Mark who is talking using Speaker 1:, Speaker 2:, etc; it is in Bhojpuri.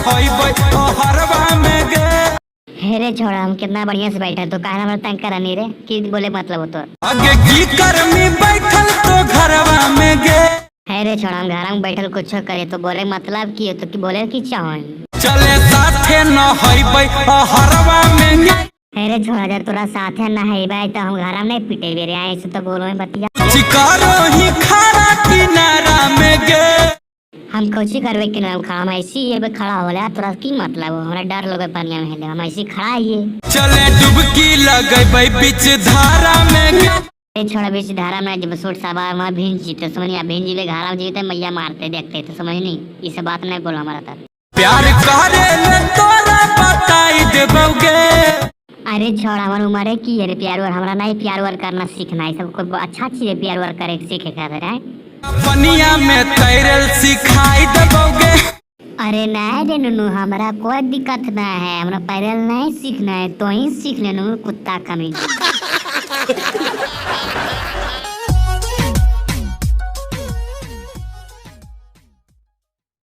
Speaker 1: नहैबै हरवा में गे।
Speaker 2: हे रे छोड़ा, हम कितना बढ़िया से बैठे तो काहे हमरा तंग करा नहीं रे, की बोले मतलब हो तो
Speaker 1: आगे की कर्मी बैठल तो घरवा में गे।
Speaker 2: हे रे छोड़ा, हम घर में बैठल कुछ करे तो बोले मतलब की तो की बोले की चाहन
Speaker 1: चले साथे नहैबै हरवा में गे।
Speaker 2: हे रे छोड़ा, जब तोरा साथे नहैबै तो हम घर में नहीं पिटेबे रे, ऐसे तो बोलो में बतिया
Speaker 1: चिकारो ही खारा किनारा में गे।
Speaker 2: हम कोची करवे कि नाम खा, हम ऐसी ये खड़ा होला तोरा की मतलब हो, हमरा डर लगे पानी में हेले, हम ऐसी खड़ा हिए।
Speaker 1: चले डुबकी लगैबै बीच धारा में गे।
Speaker 2: ए छोड़ा, बीच धारा में जब सोट साबा वहां भिंज जीते समझिया, भिंज जीवे घारा में जीते मैया मारते देखते तो समझ नहीं, ये सब बात नहीं बोलो हमारा तर
Speaker 1: प्यार करे ले तोरा बताई देबोगे।
Speaker 2: अरे छोड़ा, हमार उम्र की है रे प्यार वर, हमरा नहीं प्यार वर करना सीखना है, सब कोई अच्छा चीज है प्यार वर करे सीखे खातिर है।
Speaker 1: पनिया में तैरल सिखाई देबोगे।
Speaker 2: अरे नहीं रे नुनू, हमरा कोई दिक्कत ना है, हमरा पैरल नहीं सीखना है, तो ही सीख ले नुनू कुत्ता कमी।